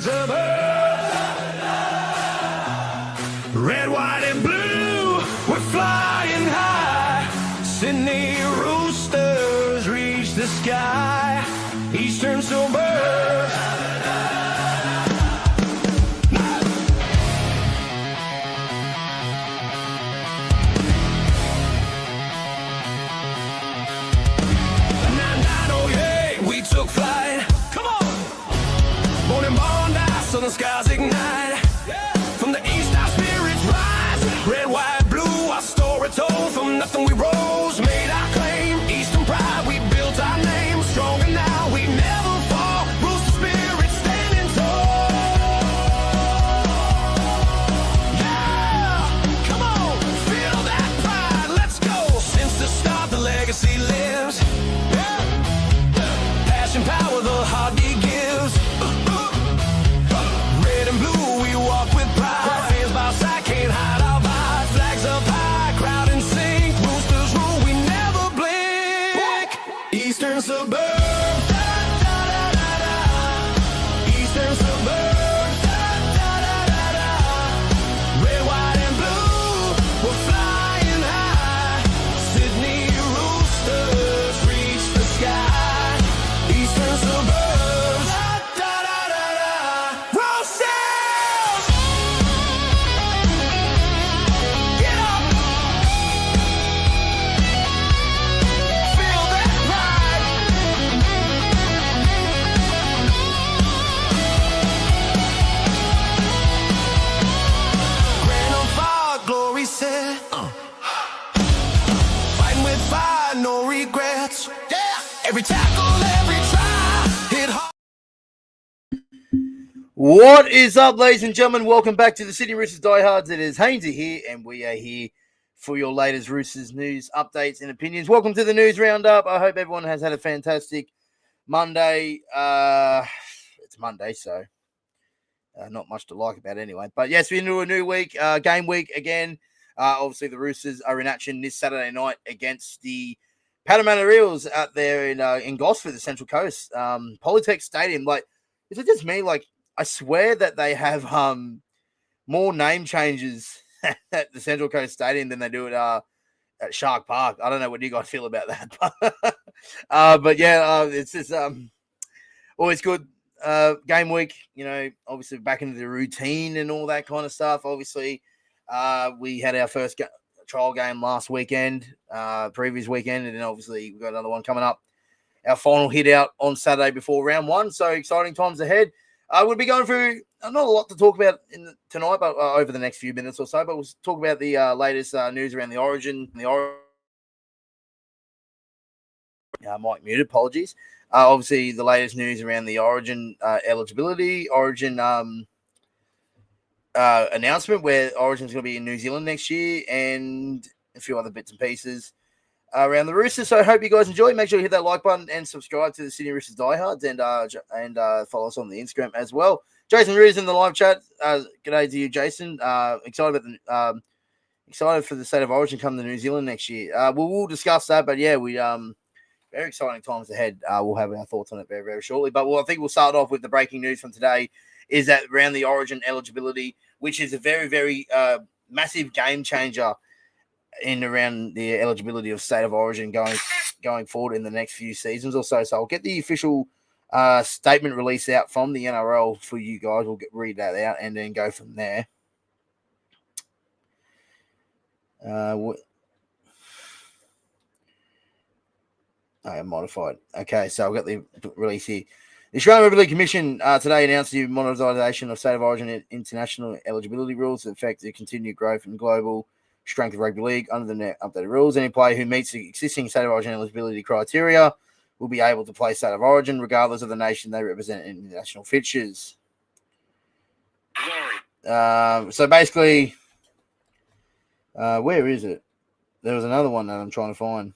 suburbs. Red, white, and blue, we're flying high. Sydney Roosters reach the sky. Eastern suburbs. We took flight. Come on. Born in Bondi, southern skies ignite. From the east, our spirits rise. Red, white, blue, our story told. From nothing we rose, made our claim. Eastern pride, we built our name. Stronger now, we never fall. Rooster spirit standing tall. Yeah, come on, feel that pride. Let's go. Since the start, the legacy lives. Power the heartbeat gives. Red and blue, we walk with pride. Fans by side, can't hide our vibe. Flags up high, crowd in sync. Roosters rule, we never blink. Eastern suburbs. Eastern suburbs. Red, white, and blue, we're flying high. Sydney Roosters reach the sky. Eastern suburbs. Roosters! Get up! Feel that pride! Grand on fire, glory set. Fighting with fire, no regrets. Yeah! Every tackle, every try, hit hard. What is up, ladies and gentlemen? Welcome back to the Sydney Roosters Diehards. It is Hainsey here, and we are here for your latest Roosters news, updates, and opinions. Welcome to the news roundup. I hope everyone has had a fantastic Monday. It's Monday, so not much to like about anyway. But yes, we're into a new week, game week again. Obviously, the Roosters are in action this Saturday night against the Parramatta Eels out there in Gosford, the Central Coast, Polytech Stadium. Like, is it just me? Like, I swear that they have more name changes at the Central Coast Stadium than they do at Shark Park. I don't know what you guys feel about that, but yeah, it's just always good. Game week, you know, obviously back into the routine and all that kind of stuff. Obviously, we had our first trial game last weekend, previous weekend, and then obviously we've got another one coming up. Our final hit out on Saturday before round one, so exciting times ahead. We'll be going through not a lot to talk about tonight, but over the next few minutes or so. But we'll talk about the latest news around the Origin. Mike muted, apologies. Obviously, the latest news around the Origin eligibility, Origin announcement where Origin's going to be in New Zealand next year, and a few other bits and pieces around the Roosters. So I hope you guys enjoy. Make sure you hit that like button and subscribe to the Sydney Roosters Diehards, and follow us on the Instagram as well. Jason Reed's in the live chat. G'day to you, Jason. Excited for the state of Origin coming to New Zealand next year. We'll discuss that, but yeah, we very exciting times ahead. We'll have our thoughts on it very, very shortly. But I think we'll start off with the breaking news from today. Is that around the Origin eligibility, which is a very, very massive game changer in around the eligibility of state of Origin going forward in the next few seasons or so. So I'll get the official statement release out from the NRL for you guys. We'll read that out and then go from there. Modified. Okay, so I've got the release here. The Australian Rugby League Commission today announced the modernisation of State of Origin international eligibility rules that affect the continued growth and global strength of rugby league. Under the updated rules, any player who meets the existing State of Origin eligibility criteria will be able to play State of Origin regardless of the nation they represent in international fixtures. So basically, where is it? There was another one that I'm trying to find.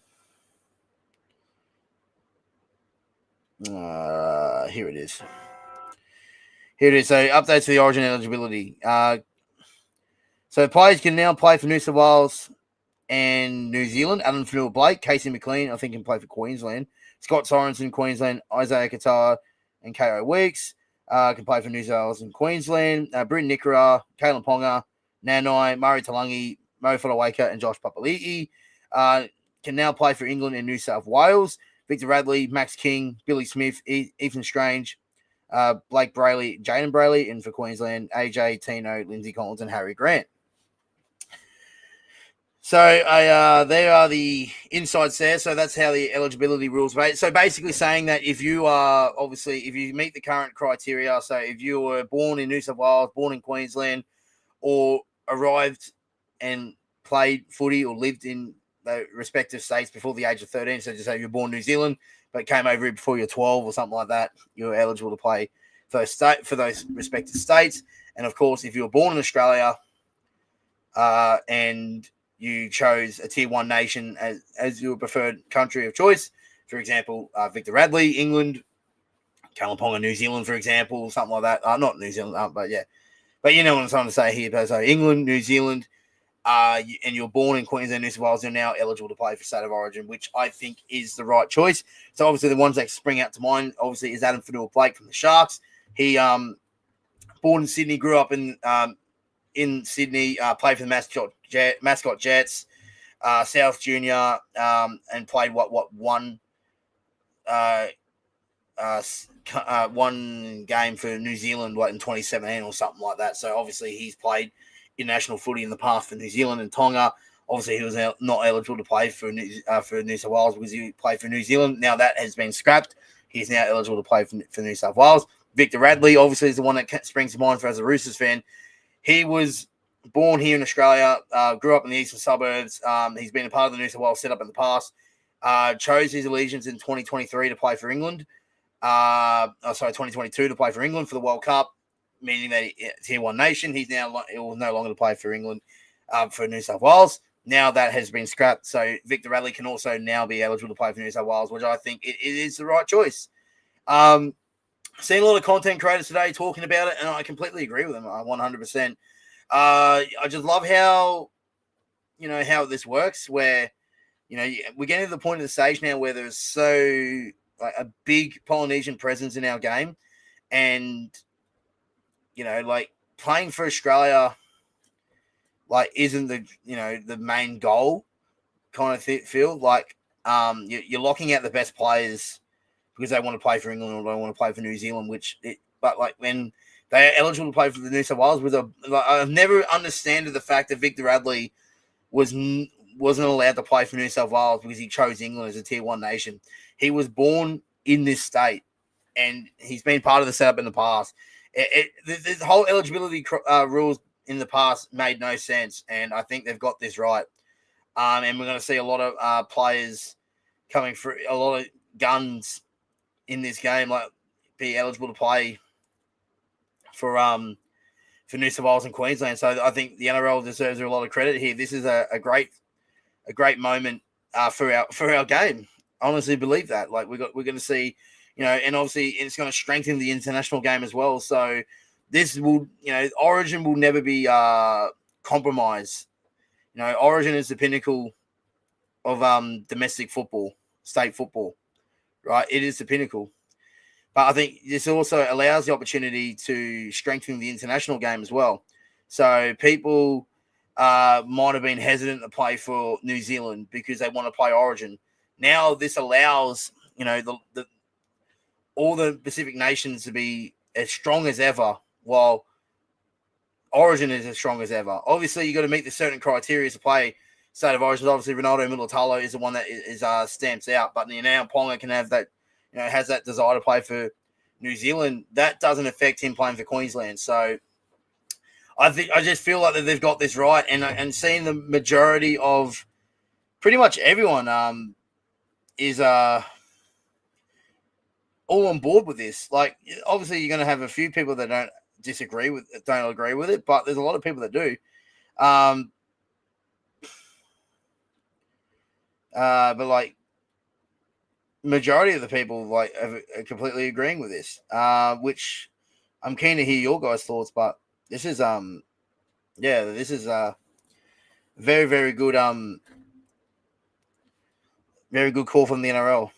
Here it is. So updates to the Origin eligibility. So players can now play for New South Wales and New Zealand. Adam Fanua-Blake, Casey McLean, I think, can play for Queensland. Scott Sorensen, Queensland. Isaiah Katoa and K.O. Weeks. can play for New South Wales and Queensland. Britton Nikora, Kalen Ponga, Nanai, Murray Talangi, Mo Fotuaika, and Josh Papali'i can now play for England and New South Wales. Victor Radley, Max King, Billy Smith, Ethan Strange, Blake Brayley, Jaden Brayley, and for Queensland, AJ, Tino, Lindsay Collins, and Harry Grant. So there are the insights there. So that's how the eligibility rules made. So basically saying that if you meet the current criteria, so if you were born in New South Wales, born in Queensland, or arrived and played footy or lived in the respective states before the age of 13, so just say you're born in New Zealand but came over here before you're 12 or something like that, you're eligible to play for those respective states. And of course, if you were born in Australia and you chose a Tier 1 nation as your preferred country of choice, for example, Victor Radley, England, Kalen Ponga, New Zealand, for example, something like that. Not New Zealand, but yeah. But you know what I'm trying to say here. So England, New Zealand, and you're born in Queensland, New South Wales, you're now eligible to play for State of Origin, which I think is the right choice. So obviously the ones that spring out to mind, obviously, is Adam Fanua-Blake from the Sharks. He born in Sydney, grew up in Sydney, played for the Mascot Jets, South Junior, and played one game for New Zealand in 2017 or something like that. So obviously he's played international footy in the past for New Zealand and Tonga. Obviously he was not eligible to play for New South Wales because he played for New Zealand. Now that has been scrapped. He's now eligible to play for New South Wales. Victor Radley obviously is the one that springs to mind for as a Roosters fan. He was born here in Australia, grew up in the eastern suburbs. He's been a part of the New South Wales setup in the past. Chose his allegiance in 2023 to play for England. 2022 to play for England for the World Cup, meaning that it's Tier 1 nation. He will no longer play for England for New South Wales. Now that has been scrapped, so Victor Radley can also now be eligible to play for New South Wales, which I think it is the right choice. Seen a lot of content creators today talking about it, and I completely agree with them 100%. I just love how this works, where we're getting to the point of the stage now where there's so a big Polynesian presence in our game, and playing for Australia isn't the main goal kind of feel like you're locking out the best players because they want to play for England or they want to play for New Zealand, when they are eligible to play for the New South Wales I've never understood the fact that Victor Radley wasn't allowed to play for New South Wales because he chose England as a Tier 1 nation. He was born in this state, and he's been part of the setup in the past. The whole eligibility rules in the past made no sense, and I think they've got this right. And we're going to see a lot of players coming through, a lot of guns in this game, be eligible to play for New South Wales and Queensland. So I think the NRL deserves a lot of credit here. This is a great moment for our game. I honestly believe that. We're going to see, and obviously it's going to strengthen the international game as well. So this will, Origin will never be compromised. Origin is the pinnacle of domestic football, state football, right? It is the pinnacle. But I think this also allows the opportunity to strengthen the international game as well. So people might have been hesitant to play for New Zealand because they want to play Origin. Now this allows, all the Pacific nations to be as strong as ever, while Origin is as strong as ever. Obviously, you got to meet the certain criteria to play State of Origin. Obviously, Ronaldo Militalo is the one that is stamps out. But now Ponga can have that, has that desire to play for New Zealand. That doesn't affect him playing for Queensland. So I just feel like that they've got this right, and seeing the majority of pretty much everyone is all on board with this. Obviously, you're going to have a few people that don't agree with it, but there's a lot of people that do. But majority of the people are completely agreeing with this, which I'm keen to hear your guys' thoughts. But this is this is very, very good very good call from the NRL.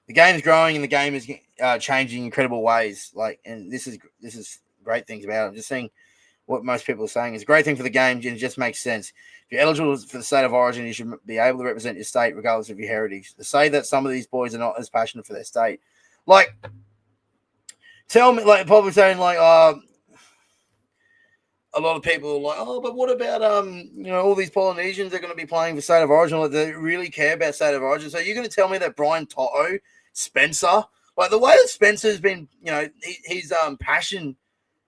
The game is growing, and the game is changing incredible ways. Like, and this is great things about it. I'm just saying what most people are saying is a great thing for the game, and it just makes sense. If you're eligible for the state of origin, you should be able to represent your state regardless of your heritage. To say that some of these boys are not as passionate for their state, like, tell me, like, probably saying like, a lot of people are like, oh, but what about all these Polynesians are going to be playing for state of origin? Like, they really care about state of origin. So you're going to tell me that Brian Toto, Spencer, like the way that Spencer's been, his passion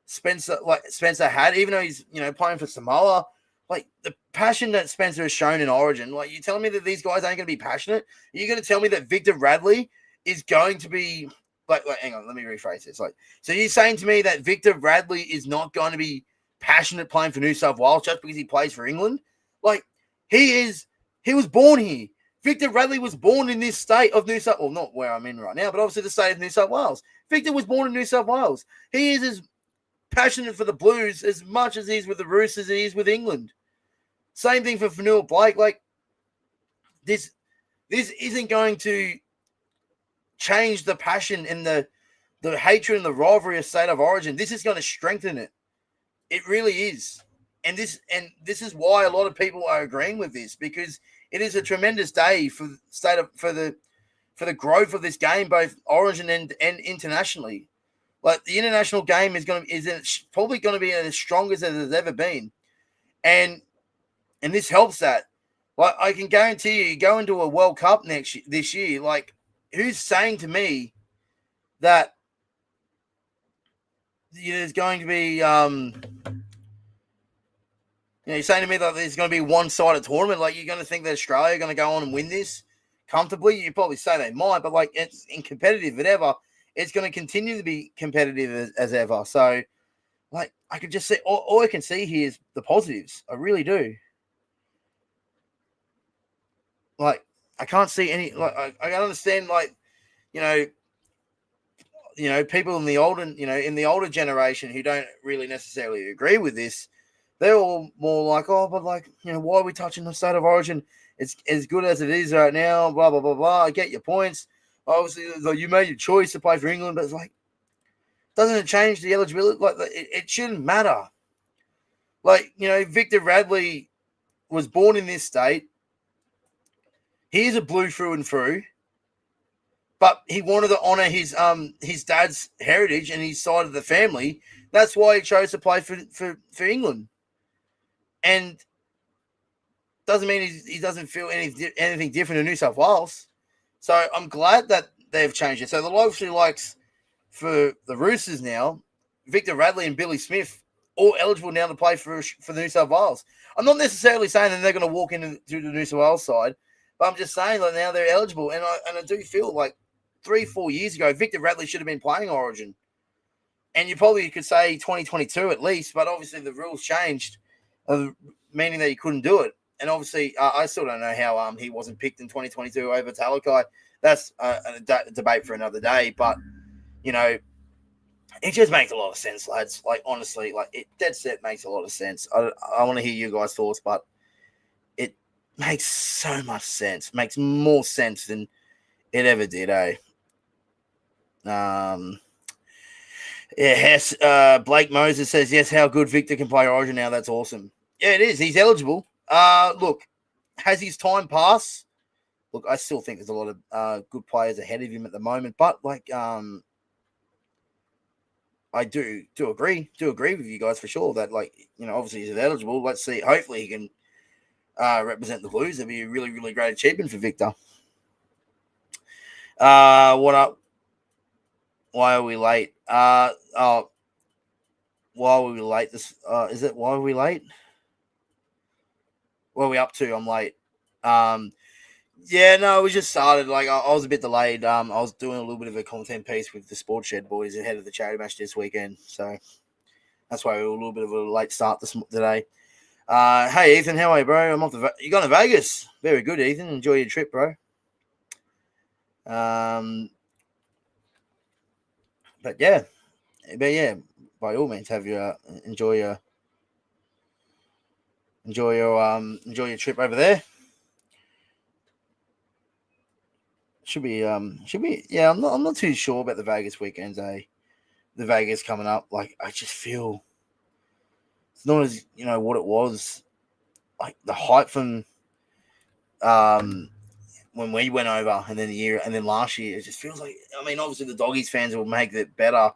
Spencer had, even though he's playing for Samoa, like the passion that Spencer has shown in Origin. Like, you telling me that these guys aren't going to be passionate? Are you going to tell me that Victor Radley is going to be like hang on, let me rephrase this. Like, so you're saying to me that Victor Radley is not going to be passionate playing for New South Wales just because he plays for England? Like, he was born here. Victor Radley was born in this state of New South, well, not where I'm in right now, but obviously the state of New South Wales. Victor was born in New South Wales. He is as passionate for the Blues as much as he is with the Roosters and he is with England. Same thing for Fanua Blake. Like, this isn't going to change the passion and the hatred and the rivalry of state of origin. This is going to strengthen it. It really is. And this is why a lot of people are agreeing with this, because it is a tremendous day for the growth of this game, both origin and internationally. Like, the international game is probably going to be as strong as it has ever been, and this helps that. Like, I can guarantee you go into a World Cup this year. Like, who's saying to me that there's going to be you're saying to me that there's going to be one-sided tournament? Like, you're going to think that Australia are going to go on and win this comfortably? You probably say they might, but like, it's in competitive, whatever. It's going to continue to be competitive as ever. So, like, I could just see all I can see here is the positives. I really do. Like, I can't see any. Like, I can understand. Like, people in the older generation who don't really necessarily agree with this. They're all more like, oh, but like, why are we touching the state of origin? It's as good as it is right now. Blah blah blah blah. I get your points. Obviously, like, you made your choice to play for England, but it's like, doesn't it change the eligibility? Like, it shouldn't matter. Like, Victor Radley was born in this state. He is a Blue through and through, but he wanted to honour his dad's heritage and his side of the family. That's why he chose to play for England. And doesn't mean he doesn't feel anything different in New South Wales. So I'm glad that they've changed it. So the obviously likes for the Roosters now, Victor Radley and Billy Smith, all eligible now to play for the New South Wales. I'm not necessarily saying that they're going to walk into the New South Wales side, but I'm just saying that now they're eligible. And I do feel like 3-4 years ago, Victor Radley should have been playing Origin. And you probably could say 2022 at least, but obviously the rules changed, meaning that you couldn't do it. And obviously, I still don't know how he wasn't picked in 2022 over Talakai. That's a debate for another day. But, it just makes a lot of sense, lads. Like, honestly, like, it dead set makes a lot of sense. I want to hear you guys' thoughts, but it makes so much sense. Makes more sense than it ever did, eh? Yes, Blake Moses says, yes, how good Victor can play Origin now. That's awesome. Yeah, it is. He's eligible. Look, has his time passed? Look, I still think there's a lot of good players ahead of him at the moment, but like, I do agree with you guys for sure that, like, obviously he's eligible. Let's see. Hopefully he can represent the Blues. It'd be a really, really great achievement for Victor. What up? Why are we late? Why are we late? Is it why are we late? What are we up to? I'm late. Yeah, no, we just started. Like, I was a bit delayed. I was doing a little bit of a content piece with the Sports Shed boys ahead of the charity match this weekend, so that's why we were a little bit of a late start today. Hey, Ethan, how are you, bro? I'm off to you going to Vegas? Very good, Ethan. Enjoy your trip, bro. But yeah, by all means, have your enjoy your trip over there. Should be. Yeah, I'm not too sure about the Vegas weekends. The Vegas coming up. Like, I just feel it's not as what it was. Like the hype from when we went over, and then last year, it just feels like. I mean, obviously the Doggies fans will make it better,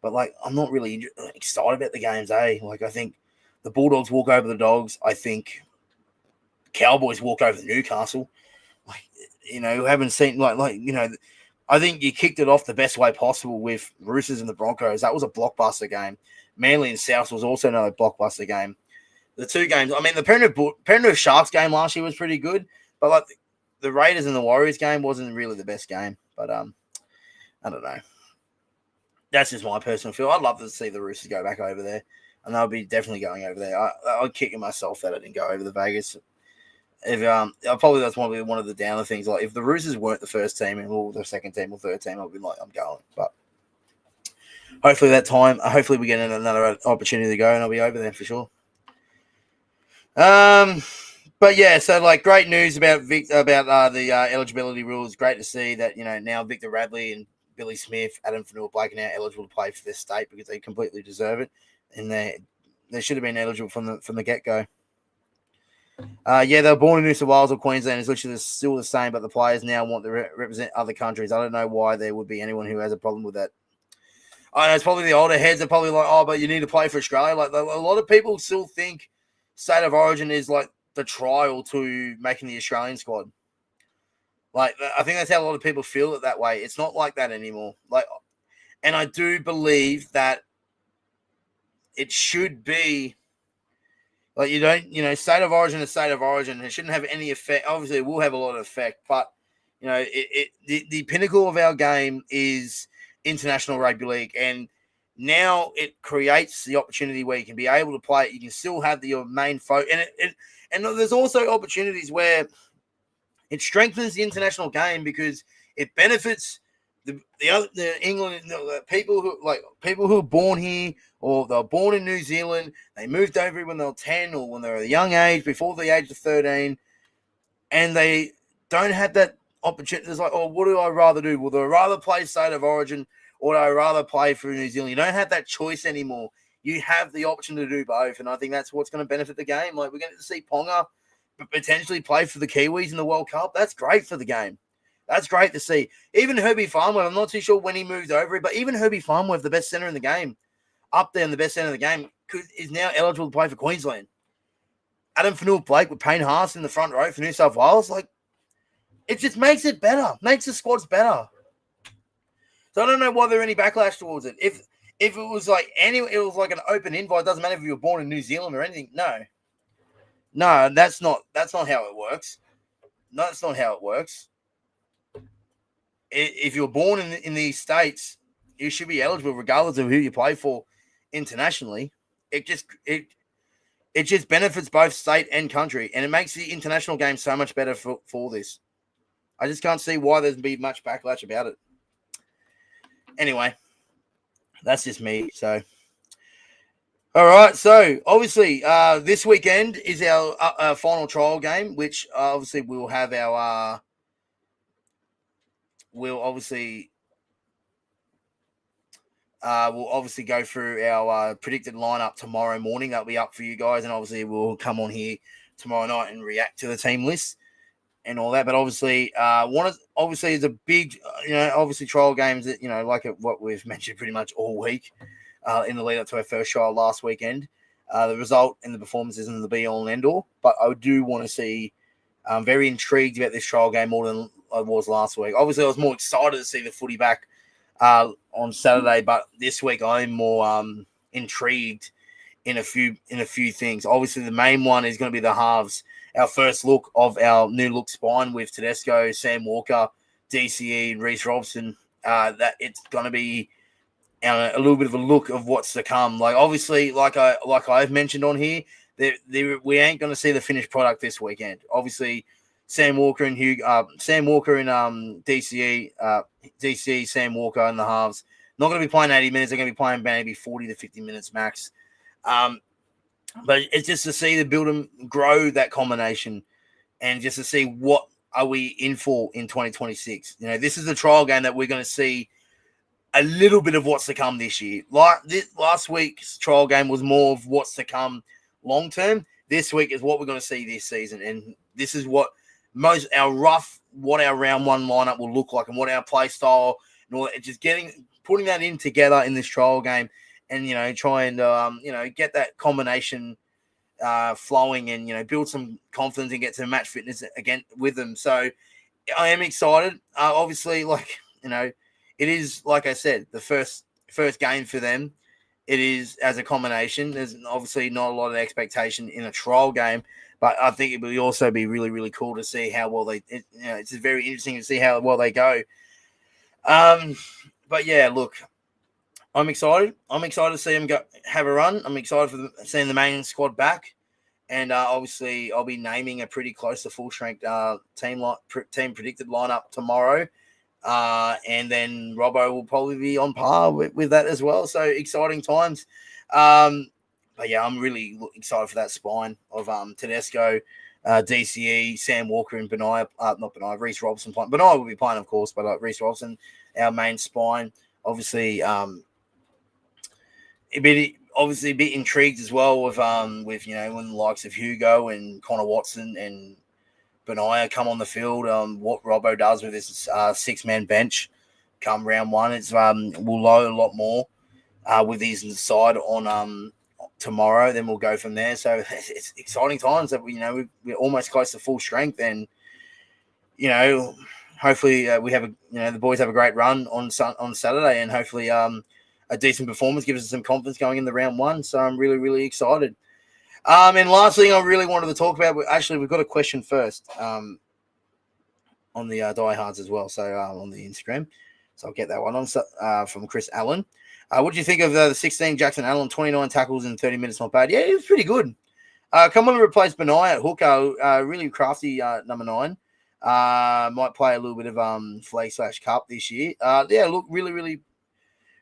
but like I'm not really excited about the games. Like I think the Bulldogs walk over the Dogs. I think Cowboys walk over the Newcastle. Like haven't seen I think you kicked it off the best way possible with Roosters and the Broncos. That was a blockbuster game. Manly and South was also another blockbuster game. The two games, I mean, the Penrith Sharks game last year was pretty good, but like the Raiders and the Warriors game wasn't really the best game. But I don't know. That's just my personal feel. I'd love to see the Roosters go back over there, and they'll be definitely going over there. I'd kick myself that I didn't go over to Vegas. If probably that's probably one of the downer things. Like if the Roosters weren't the first team and the second team or third team, I'd be like, I'm going. But hopefully we get another opportunity to go, and I'll be over there for sure. But yeah, so like great news about the eligibility rules. Great to see that now Victor Radley and Billy Smith, Adam Fanua-Blake are now eligible to play for their state because they completely deserve it, and they should have been eligible from the get go. Yeah, they were born in New South Wales or Queensland. It's literally still the same, but the players now want to represent other countries. I don't know why there would be anyone who has a problem with that. I know it's probably the older heads are probably like, oh, but you need to play for Australia. Like a lot of people still think state of origin is like the trial to making the Australian squad. Like I think that's how a lot of people feel it that way. It's not like that anymore. Like, and I do believe that it should be. Like you don't, state of origin is state of origin. It shouldn't have any effect. Obviously, it will have a lot of effect, but the pinnacle of our game is international rugby league, and now it creates the opportunity where you can be able to play. You can still have your main focus, and there's also opportunities where it strengthens the international game because it benefits the England people who are born here or they're born in New Zealand. They moved over when they were 10 or when they were a young age before the age of 13, and they don't have that opportunity. It's like, oh, what do I rather do? Would I rather play state of origin or do I rather play for New Zealand? You don't have that choice anymore. You have the option to do both, and I think that's what's going to benefit the game. Like we're going to see Ponga potentially play for the Kiwis in the World Cup. That's great for the game. That's great to see. Even Herbie Farnworth, I'm not too sure when he moved over, but even Herbie Farnworth, the best centre in the game, up there in the best centre of the game, is now eligible to play for Queensland. Adam Fanua-Blake with Payne Haas in the front row for New South Wales, like it just makes it better, makes the squads better. So I don't know why there any backlash towards it. If it was like it was like an open invite, it doesn't matter if you were born in New Zealand or anything. No, that's not how it works. No, that's not how it works. If you're born in these states, you should be eligible regardless of who you play for internationally. It just benefits both state and country, and it makes the international game so much better for this. I just can't see why there's be much backlash about it. Anyway, that's just me. So, all right. So obviously, this weekend is our final trial game, which obviously we'll have our. We'll obviously go through our predicted lineup tomorrow morning. That'll be up for you guys, and obviously we'll come on here tomorrow night and react to the team list and all that. But obviously, is a big, obviously trial games that like what we've mentioned pretty much all week in the lead up to our first trial last weekend. The result and the performance isn't the be all and end all, but I do want to see. I'm very intrigued about this trial game more than I was last week. Obviously, I was more excited to see the footy back on Saturday, but this week I'm more intrigued in a few things. Obviously, the main one is going to be the halves. Our first look of our new look spine with Tedesco, Sam Walker, DCE, and Reece Robson. That it's going to be a little bit of a look of what's to come. Like obviously, like I've mentioned on here. We ain't going to see the finished product this weekend. Obviously, Sam Walker and DCE, Sam Walker and the halves. Not going to be playing 80 minutes. They're going to be playing maybe 40 to 50 minutes max. But it's just to see the build and grow that combination and just to see what are we in for in 2026? This is the trial game that we're going to see a little bit of what's to come this year. Like last week's trial game was more of what's to come long term. This week is what we're going to see this season, and this is what our round one lineup will look like, and what our play style, and all, just putting that in together in this trial game, and trying to get that combination flowing, and build some confidence and get some match fitness again with them. So I am excited. Obviously, it is, like I said, the first game for them. It is as a combination. There's obviously not a lot of expectation in a trial game, but I think it will also be really, really cool to see how well it's very interesting to see how well they go. But yeah, look, I'm excited. I'm excited to see them have a run. I'm excited for seeing the main squad back, and obviously I'll be naming a pretty close to full strength team predicted lineup tomorrow. And then Robbo will probably be on par with that as well. So exciting times. But yeah, I'm really excited for that spine of Tedesco, DCE, Sam Walker, and Reece Robson playing. Benaya will be playing, of course, but Reece Robson, our main spine. Obviously, a bit intrigued as well with when the likes of Hugo and Connor Watson and Benaya come on the field. What Robbo does with his 6-man bench come round one, we'll load a lot more with his side on tomorrow. Then we'll go from there. So it's exciting times that we're almost close to full strength, and hopefully we have the boys have a great run on Saturday, and hopefully a decent performance gives us some confidence going in the round one. So I'm really, really excited. And last thing I really wanted to talk about, we've got a question first on the Diehards as well, so on the Instagram. So I'll get that one on from Chris Allen. What do you think of the 16 Jackson Allen, 29 tackles in 30 minutes? Not bad. Yeah, it was pretty good. Come on to replace Benaya at hooker, really crafty number 9. Might play a little bit of flag/cup this year. Look, really, really,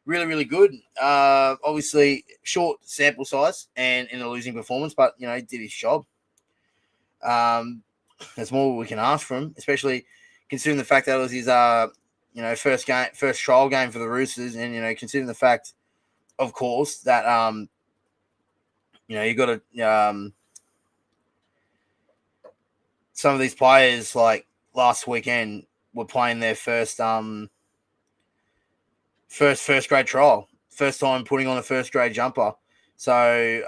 really, really good. Obviously, short sample size and in a losing performance, but he did his job. There's more we can ask from him, especially considering the fact that it was his first trial game for the Roosters, and considering the fact, of course, that you got to some of these players like last weekend were playing their first grade trial, first time putting on a first grade jumper. So,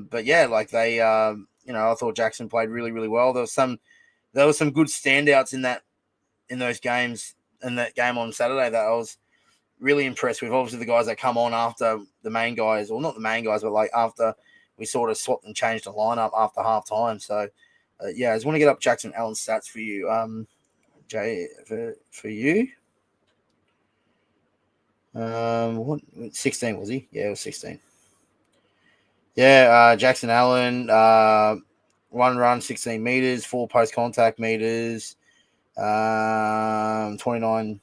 but yeah, they, I thought Jackson played really, really well. There was some good standouts in those games, in that game on Saturday that I was really impressed with. Obviously, the guys that come on after the main guys, or not the main guys, but after we sort of swapped and changed the lineup after half time. So, I just want to get up Jackson Allen's stats for you, Jay, for you. What 16 was he? Yeah, it was 16. Yeah, Jackson Allen, 1 run, 16 meters, 4 post contact meters, 29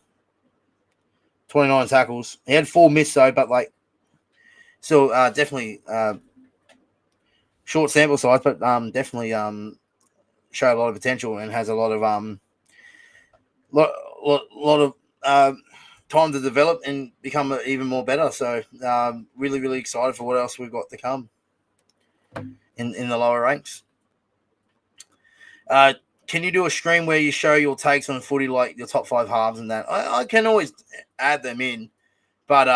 tackles. He had 4 missed though, but still definitely short sample size, but definitely showed a lot of potential and has a lot of time to develop and become even more better. So really, really excited for what else we've got to come in the lower ranks. Can you do a stream where you show your takes on footy, like your top 5 halves and that? I can always add them in, but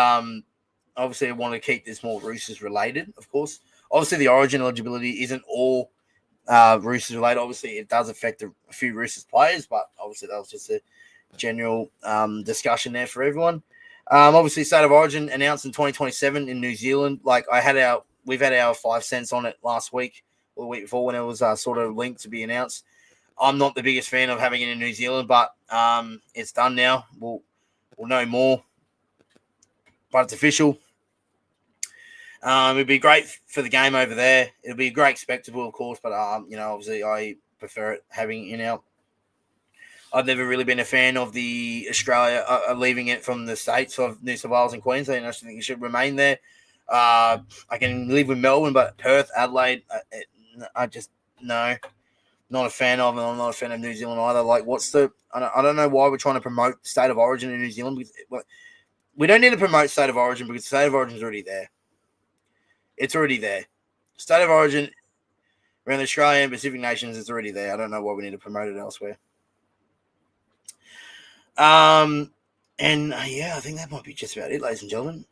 obviously I want to keep this more Roosters related, of course. Obviously the origin eligibility isn't all Roosters related. Obviously it does affect a few Roosters players, but obviously that was just a general discussion there for everyone. Obviously State of Origin announced in 2027 in New Zealand. We've had our 5 cents on it last week or the week before when it was sort of linked to be announced. I'm not the biggest fan of having it in New Zealand, but it's done now. We'll know more, but it's official. It'd be great for the game over there. It'll be a great spectacle, of course, but obviously I prefer it having it out. I've never really been a fan of the Australia leaving it from the states of New South Wales and Queensland. I just think it should remain there. I can live with Melbourne, but Perth, Adelaide, I just no. Not a fan of, and I'm not a fan of New Zealand either. Like, I don't know why we're trying to promote State of Origin in New Zealand. We don't need to promote State of Origin because State of Origin is already there. It's already there. State of Origin around the Australian and Pacific nations is already there. I don't know why we need to promote it elsewhere. I think that might be just about it, ladies and gentlemen.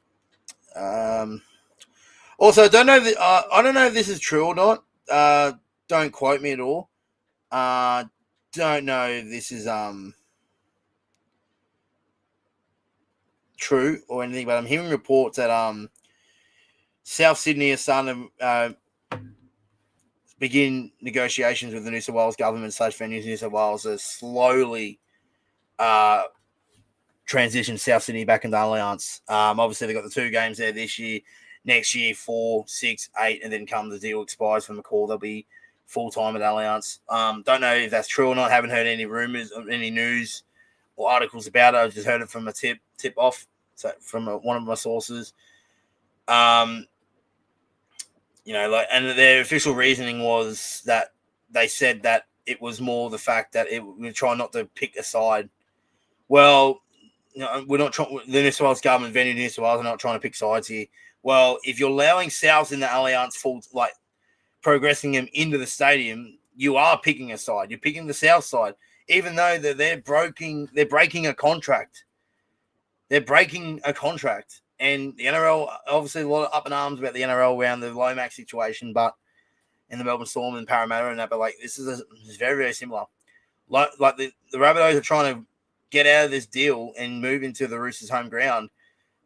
Also, I don't know if this is true or not. Don't quote me at all. Don't know if this is true or anything, but I'm hearing reports that South Sydney is starting to begin negotiations with the New South Wales government / venues in New South Wales to slowly transition South Sydney back into Allianz. Obviously, they've got the 2 games there this year. Next year, 4, 6, 8, and then come the deal expires from McCall, they'll be full-time at Allianz. Don't know if that's true or not. Haven't heard any rumours, any news or articles about it. I've just heard it from a tip-off from one of my sources. And their official reasoning was that they said that it was more the fact that we're trying not to pick a side. Well, we're not trying. The New South Wales government, venue New South Wales, are not trying to pick sides here. Well, if you're allowing Souths in the Allianz progressing them into the stadium, you are picking a side. You're picking the South side, even though they're breaking a contract. They're breaking a contract. And the NRL, obviously, a lot of up in arms about the NRL around the Lomax situation, but in the Melbourne Storm and Parramatta and that. But this is very, very similar. The Rabbitohs are trying to get out of this deal and move into the Roosters' home ground.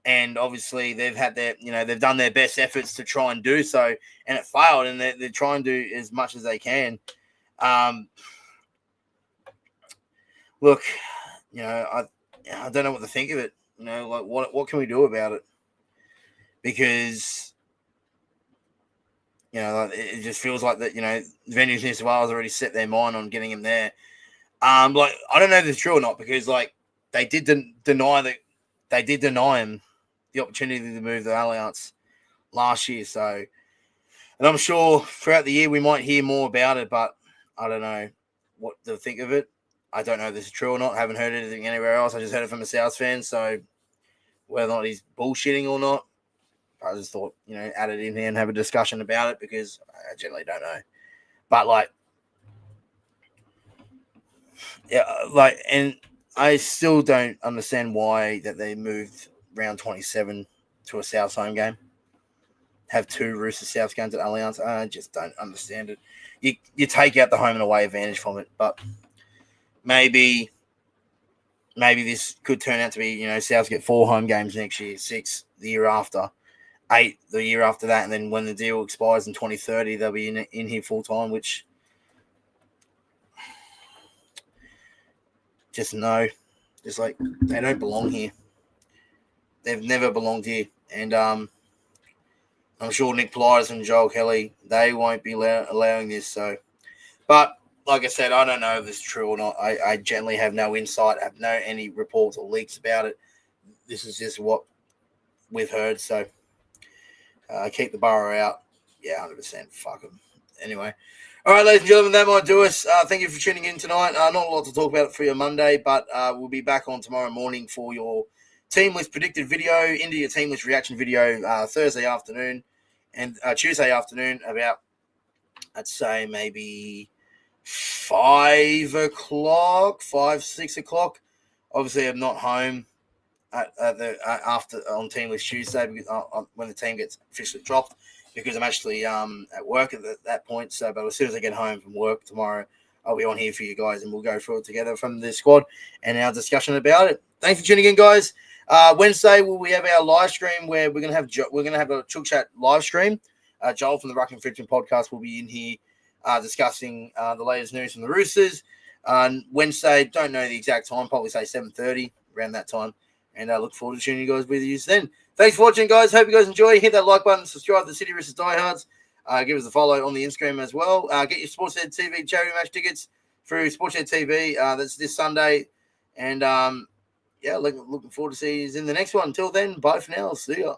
And obviously, they've had they've done their best efforts to try and do so, and it failed. And they're trying to do as much as they can. Look, I don't know what to think of it. What can we do about it? Because it just feels like that. Venues New South Wales already set their mind on getting him there. I don't know if it's true or not because they did deny that they did deny him the opportunity to move the Allianz last year. So, and I'm sure throughout the year we might hear more about it, but I don't know what to think of it. I don't know if this is true or not. I haven't heard anything anywhere else. I just heard it from a South fan. So whether or not he's bullshitting or not, I just thought, add it in here and have a discussion about it because I generally don't know. But and I still don't understand why that they moved round 27 to a South home game. Have 2 Roosters South games at Allianz. I just don't understand it. You take out the home and away advantage from it, but maybe this could turn out to be, Souths get 4 home games next year, 6 the year after, 8 the year after that, and then when the deal expires in 2030, they'll be in here full time, which just they don't belong here. They've never belonged here, and I'm sure Nick Politis and Joel Kelly, they won't be allowing this. So, but like I said, I don't know if it's true or not. I generally have no insight, have any reports or leaks about it. This is just what we've heard. So, keep the borough out. Yeah, 100%. Fuck them. Anyway. All right, ladies and gentlemen, that might do us. Thank you for tuning in tonight. Not a lot to talk about for your Monday, but we'll be back on tomorrow morning for your team list predicted video, into your team list reaction video Thursday afternoon and Tuesday afternoon about, I'd say maybe 5 o'clock, 6 o'clock. Obviously, I'm not home on team list Tuesday because when the team gets officially dropped, because I'm actually at work at that point. So, but as soon as I get home from work tomorrow, I'll be on here for you guys, and we'll go through it together from the squad and our discussion about it. Thanks for tuning in, guys. Wednesday we have our live stream where we're gonna have a Chook Chat live stream. Joel from the Ruck Friction podcast will be in here discussing the latest news from the Roosters. Wednesday, don't know the exact time, probably say 7:30 around that time. And I look forward to tuning you guys with you then. Thanks for watching, guys. Hope you guys enjoy. Hit that like button, subscribe to the Sydney Roosters Diehards. Give us a follow on the Instagram as well. Get your Sportshead TV charity match tickets through Sportshead TV. That's this Sunday. And looking forward to seeing you in the next one. Until then, bye for now. See ya.